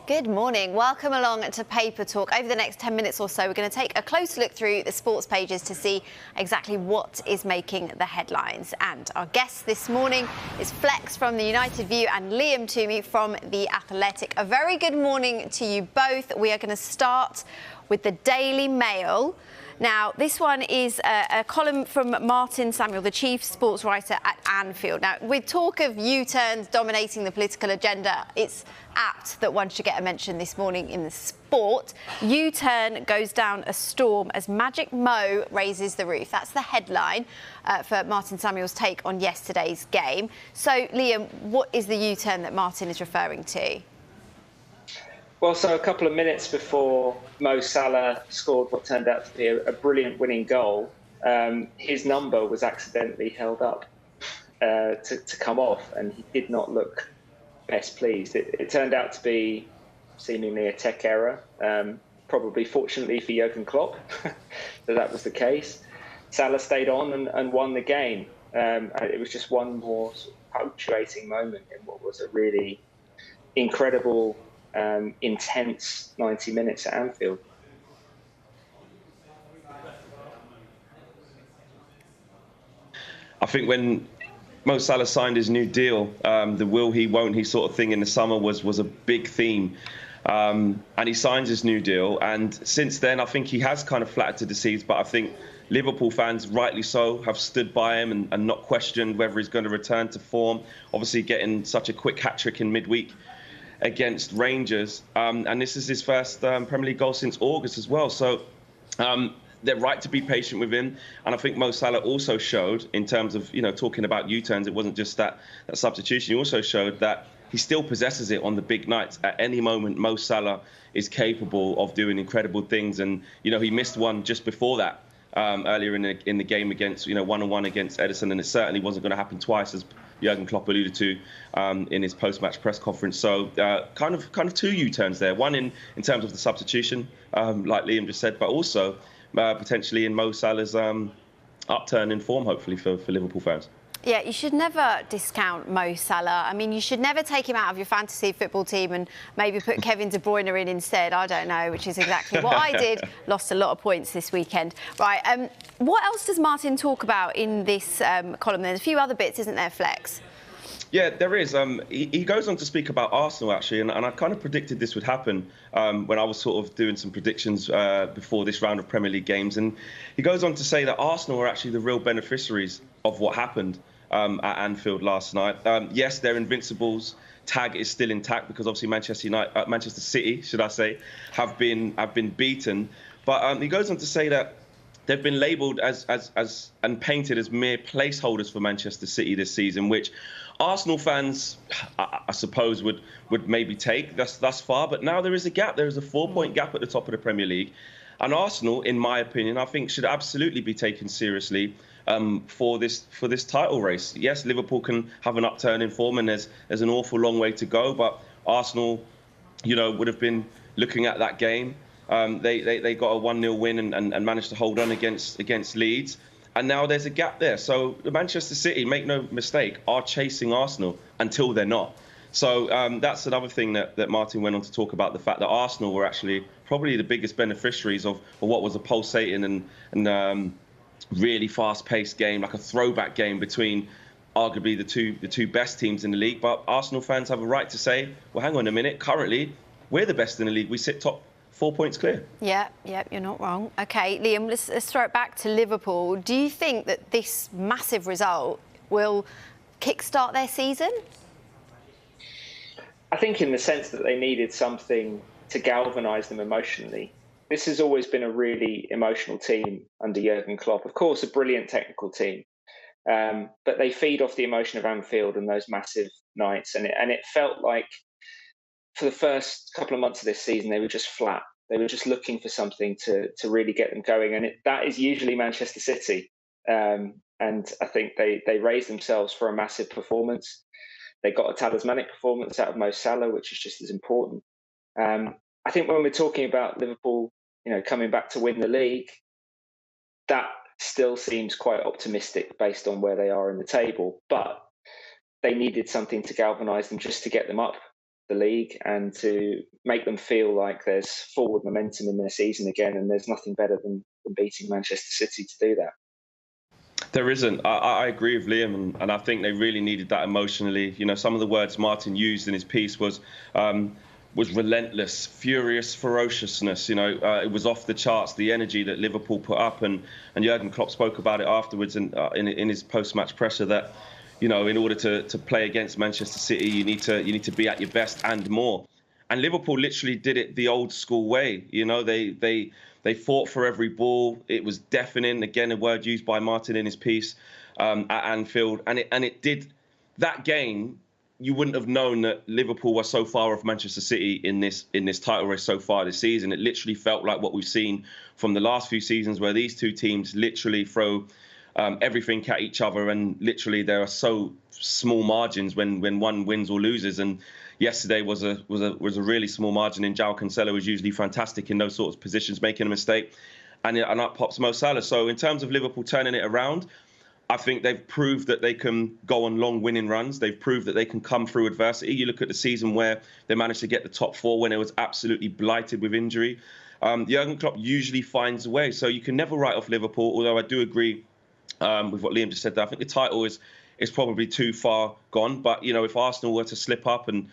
Good morning. Welcome along to Paper Talk. Over the next 10 minutes or so, we're going to take a close look through the sports pages to see exactly what is making the headlines. And our guests this morning is Flex from the United View and Liam Twomey from The Athletic. A very good morning to you both. We are going to start with the Daily Mail. Now, this one is a column from Martin Samuel, the chief sports writer at Anfield. Now, with talk of U-turns dominating the political agenda, it's apt that one should get a mention this morning in the sport. U-turn goes down a storm as Magic Mo raises the roof. That's the headline for Martin Samuel's take on yesterday's game. So, Liam, what is the U-turn that Martin is referring to? Well, so a couple of minutes before Mo Salah scored what turned out to be a brilliant winning goal, his number was accidentally held up to come off, and he did not look best pleased. It turned out to be seemingly a tech error, probably fortunately for Jurgen Klopp that was the case. Salah stayed on and won the game. It was just one more sort of punctuating moment in what was a really incredible, intense 90 minutes at Anfield. I think when Mo Salah signed his new deal, the will he, won't he sort of thing in the summer was a big theme. And he signs his new deal. And since then, I think he has kind of flattered to the seas. But I think Liverpool fans, rightly so, have stood by him and not questioned whether he's going to return to form. Obviously, getting such a quick hat-trick in midweek against Rangers. And this is his first Premier League goal since August as well. So they're right to be patient with him. And I think Mo Salah also showed, in terms of, talking about U-turns, it wasn't just that substitution. He also showed that he still possesses it on the big nights. At any moment, Mo Salah is capable of doing incredible things. And, he missed one just before that earlier in the game against, one-on-one against Edison. And it certainly wasn't going to happen twice, as Jurgen Klopp alluded to in his post-match press conference. So kind of two U-turns there. One in terms of the substitution, like Liam just said, but also potentially in Mo Salah's upturn in form, hopefully, for Liverpool fans. Yeah, you should never discount Mo Salah. I mean, you should never take him out of your fantasy football team and maybe put Kevin De Bruyne in instead. I don't know, which is exactly what I did. Lost a lot of points this weekend. Right, what else does Martin talk about in this column? There's a few other bits, isn't there, Flex? Yeah, there is. He goes on to speak about Arsenal, actually, and I kind of predicted this would happen when I was sort of doing some predictions before this round of Premier League games. And he goes on to say that Arsenal are actually the real beneficiaries of what happened at Anfield last night. Yes, their Invincibles tag is still intact because obviously Manchester City, should I say, have been beaten. But he goes on to say that they've been labelled as and painted as mere placeholders for Manchester City this season, which Arsenal fans, I suppose, would maybe take thus far. But now there is a gap. There is a 4-point gap at the top of the Premier League. And Arsenal, in my opinion, I think should absolutely be taken seriously for this title race. Yes, Liverpool can have an upturn in form, and there's an awful long way to go. But Arsenal, would have been looking at that game. They got a 1-0 win and managed to hold on against Leeds. And now there's a gap there. So Manchester City, make no mistake, are chasing Arsenal until they're not. So that's another thing that Martin went on to talk about, the fact that Arsenal were actually probably the biggest beneficiaries of what was a pulsating and really fast-paced game, like a throwback game between arguably the two best teams in the league. But Arsenal fans have a right to say, well, hang on a minute, currently we're the best in the league. We sit top 4 points clear. Yeah, you're not wrong. OK, Liam, let's throw it back to Liverpool. Do you think that this massive result will kickstart their season? I think in the sense that they needed something to galvanise them emotionally. This has always been a really emotional team under Jurgen Klopp. Of course, a brilliant technical team. But they feed off the emotion of Anfield and those massive nights. And it felt like for the first couple of months of this season, they were just flat. They were just looking for something to really get them going. And that is usually Manchester City. And I think they raised themselves for a massive performance. They got a talismanic performance out of Mo Salah, which is just as important. I think when we're talking about Liverpool, coming back to win the league, that still seems quite optimistic based on where they are in the table. But they needed something to galvanise them just to get them up the league and to make them feel like there's forward momentum in their season again, and there's nothing better than beating Manchester City to do that. There isn't. I agree with Liam, and I think they really needed that emotionally. You know, some of the words Martin used in his piece was relentless, furious ferociousness. You know, it was off the charts, the energy that Liverpool put up, and Jurgen Klopp spoke about it afterwards in his post-match presser that, you know, in order to play against Manchester City, you need to be at your best and more. And Liverpool literally did it the old school way. You know, they fought for every ball. It was deafening. Again, a word used by Martin in his piece at Anfield, and it did that game. You wouldn't have known that Liverpool were so far off Manchester City in this title race so far this season. It literally felt like what we've seen from the last few seasons, where these two teams literally throw everything at each other, and literally there are so small margins when one wins or loses. And yesterday was a really small margin, and João Cancelo is usually fantastic in those sorts of positions, making a mistake, and up pops Mo Salah. So in terms of Liverpool turning it around, I think they've proved that they can go on long winning runs. They've proved that they can come through adversity. You look at the season where they managed to get the top four when it was absolutely blighted with injury. Jurgen Klopp usually finds a way. So you can never write off Liverpool, although I do agree with what Liam just said there. I think the title is probably too far gone. But, you know, if Arsenal were to slip up and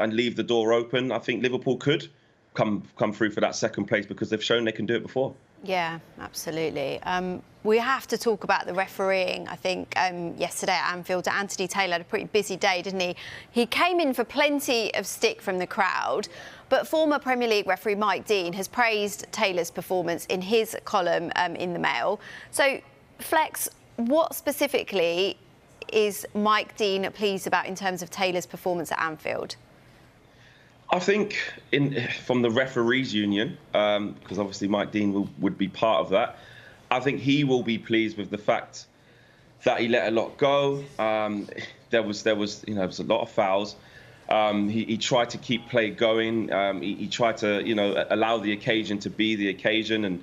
leave the door open, I think Liverpool could come through for that second place, because they've shown they can do it before. Yeah, absolutely. We have to talk about the refereeing. I think yesterday at Anfield, Anthony Taylor had a pretty busy day, didn't he? He came in for plenty of stick from the crowd, but former Premier League referee Mike Dean has praised Taylor's performance in his column in the Mail. So, Flex, what specifically is Mike Dean pleased about in terms of Taylor's performance at Anfield? I think from the referees union, because obviously Mike Dean would be part of that, I think he will be pleased with the fact that he let a lot go. There was a lot of fouls. He tried to keep play going. He tried to allow the occasion to be the occasion,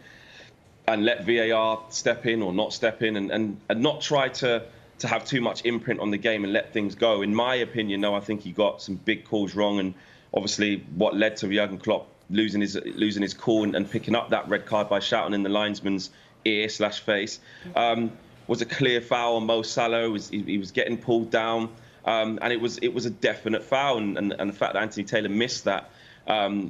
and let VAR step in or not step in, and not try to have too much imprint on the game and let things go. In my opinion, though, I think he got some big calls wrong, and obviously what led to Jurgen Klopp losing his cool and picking up that red card by shouting in the linesman's ear/face was a clear foul on Mo Salah. He was getting pulled down, and it was a definite foul, and the fact that Anthony Taylor missed that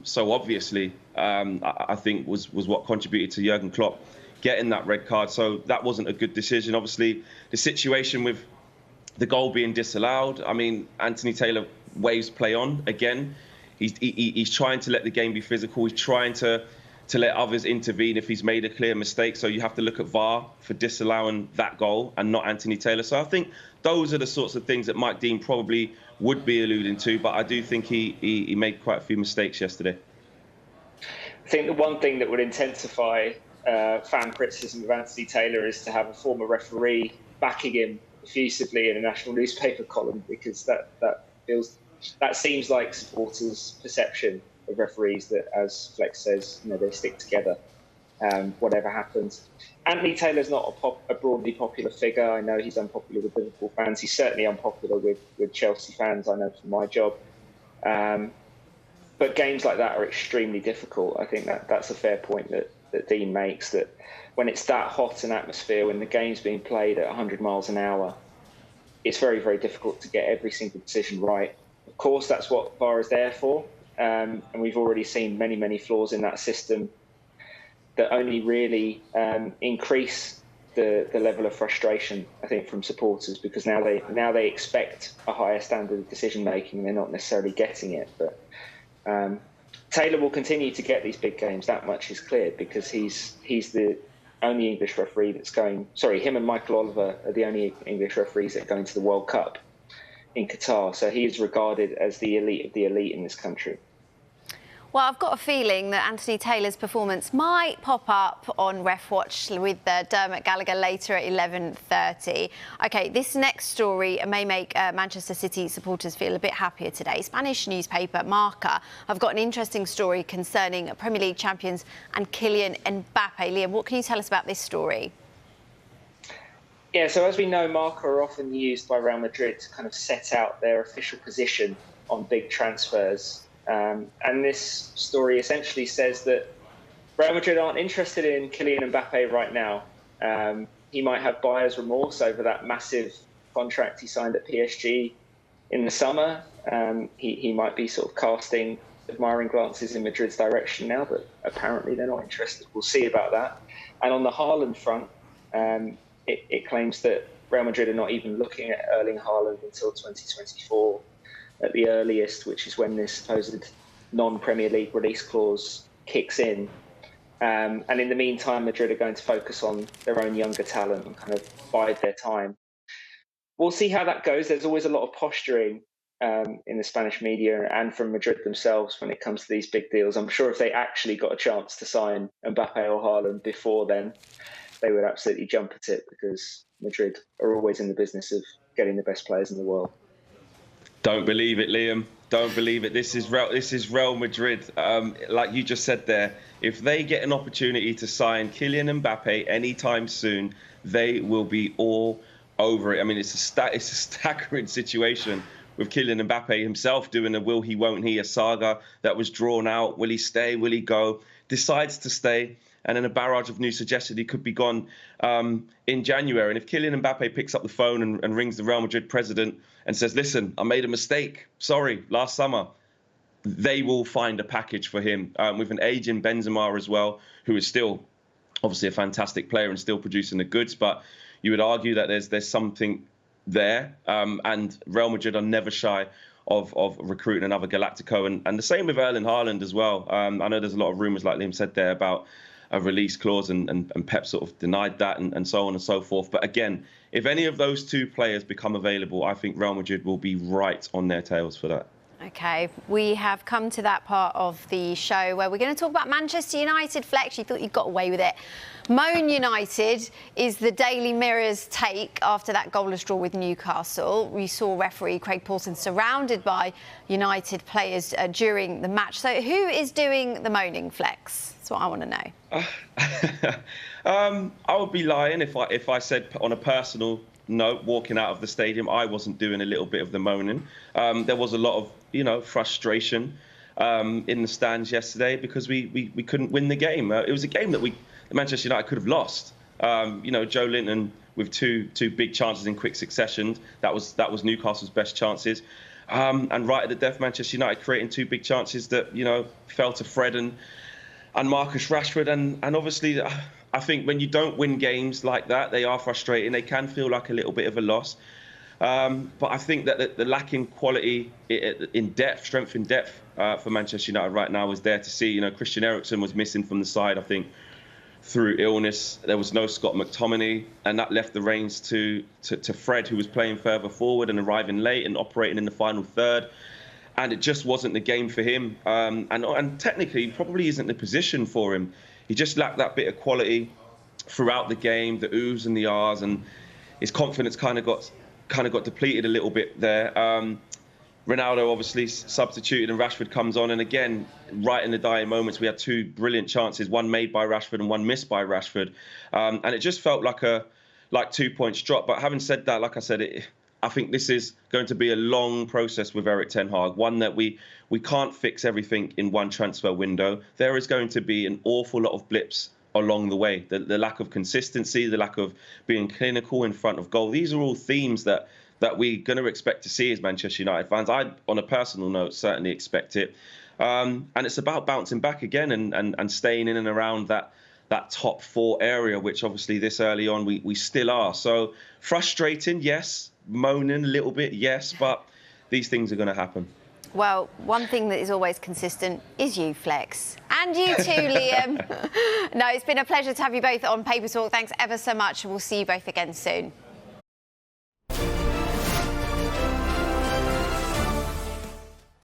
so obviously, I think was what contributed to Jurgen Klopp getting that red card. So that wasn't a good decision. Obviously, the situation with the goal being disallowed, I mean, Anthony Taylor waves play on again. He's trying to let the game be physical. He's trying to let others intervene if he's made a clear mistake. So you have to look at VAR for disallowing that goal and not Anthony Taylor. So I think those are the sorts of things that Mike Dean probably would be alluding to. But I do think he made quite a few mistakes yesterday. I think the one thing that would intensify fan criticism of Anthony Taylor is to have a former referee backing him effusively in a national newspaper column, because that seems like supporters' perception of referees, that, as Flex says, they stick together, whatever happens. Anthony Taylor's not a broadly popular figure. I know he's unpopular with Liverpool fans. He's certainly unpopular with Chelsea fans, I know from my job. But games like that are extremely difficult. I think that's a fair point that Dean makes, that when it's that hot an atmosphere, when the game's being played at 100 miles an hour, it's very, very difficult to get every single decision right. Of course, that's what VAR is there for. And we've already seen many, many flaws in that system that only really increase the level of frustration, I think, from supporters, because now they expect a higher standard of decision making, and they're not necessarily getting it. But Taylor will continue to get these big games. That much is clear, because he's the only English referee that's going. Sorry, him and Michael Oliver are the only English referees that are going to the World Cup in Qatar. So he is regarded as the elite of the elite in this country. Well, I've got a feeling that Anthony Taylor's performance might pop up on Ref Watch with Dermot Gallagher later at 11:30. OK, this next story may make Manchester City supporters feel a bit happier today. Spanish newspaper Marca have got an interesting story concerning Premier League champions and Kylian Mbappe. Liam, what can you tell us about this story? Yeah, so as we know, marca are often used by Real Madrid to kind of set out their official position on big transfers. And this story essentially says that Real Madrid aren't interested in Kylian Mbappe right now. He might have buyer's remorse over that massive contract he signed at PSG in the summer. He might be sort of casting admiring glances in Madrid's direction now, but apparently they're not interested. We'll see about that. And on the Haaland front, it claims that Real Madrid are not even looking at Erling Haaland until 2024 at the earliest, which is when this supposed non-Premier League release clause kicks in. And in the meantime, Madrid are going to focus on their own younger talent and kind of bide their time. We'll see how that goes. There's always a lot of posturing in the Spanish media and from Madrid themselves when it comes to these big deals. I'm sure if they actually got a chance to sign Mbappe or Haaland before then, they would absolutely jump at it, because Madrid are always in the business of getting the best players in the world. Don't believe it, Liam. Don't believe it. This is Real Madrid. Like you just said there, if they get an opportunity to sign Kylian Mbappe anytime soon, they will be all over it. I mean, it's a staggering situation with Kylian Mbappe himself doing a will he, won't he, a saga that was drawn out. Will he stay? Will he go? Decides to stay. And then a barrage of news suggested he could be gone in January. And if Kylian Mbappe picks up the phone and rings the Real Madrid president and says, listen, I made a mistake. Sorry, last summer. They will find a package for him with an aging Benzema as well, who is still obviously a fantastic player and still producing the goods. But you would argue that there's something there. And Real Madrid are never shy of recruiting another Galactico. And the same with Erling Haaland as well. I know there's a lot of rumours, like Liam said there, about a release clause, and Pep sort of denied that, and so on and so forth. But again, if any of those two players become available, I think Real Madrid will be right on their tails for that. OK, we have come to that part of the show where we're going to talk about Manchester United. Flex, you thought you got away with it. Moan United is the Daily Mirror's take after that goalless draw with Newcastle. We saw referee Craig Pawson surrounded by United players during the match. So who is doing the moaning, Flex? That's what I want to know. I would be lying if I said on a personal note, walking out of the stadium, I wasn't doing a little bit of the moaning. There was a lot of, frustration in the stands yesterday because we couldn't win the game. It was a game that Manchester United could have lost. Joe Linton with two big chances in quick succession. That was Newcastle's best chances. And right at the death, Manchester United creating two big chances that fell to Fred and Marcus Rashford. And obviously, I think when you don't win games like that, they are frustrating. They can feel like a little bit of a loss. But I think that the lacking quality in depth, strength in depth for Manchester United right now is there to see. Christian Eriksen was missing from the side, I think, through illness. There was no Scott McTominay, and that left the reins to Fred, who was playing further forward and arriving late and operating in the final third. And it just wasn't the game for him. And technically, probably isn't the position for him. He just lacked that bit of quality throughout the game, the oohs and the ahs, and his confidence kind of got depleted a little bit there. Ronaldo obviously substituted, and Rashford comes on. And again, right in the dying moments, we had two brilliant chances, one made by Rashford and one missed by Rashford. And it just felt like 2 points drop. But having said that, like I said, I think this is going to be a long process with Erik ten Hag, one that we can't fix everything in one transfer window. There is going to be an awful lot of blips along the way. The lack of consistency, the lack of being clinical in front of goal. These are all themes that we're going to expect to see as Manchester United fans. I, on a personal note, certainly expect it. And it's about bouncing back again and staying in and around that top four area, which obviously this early on we still are. So frustrating, yes. Moaning a little bit, yes, but these things are going to happen. Well, one thing that is always consistent is you, Flex. And you too, Liam. No, it's been a pleasure to have you both on Paper Talk. Thanks ever so much. We'll see you both again soon.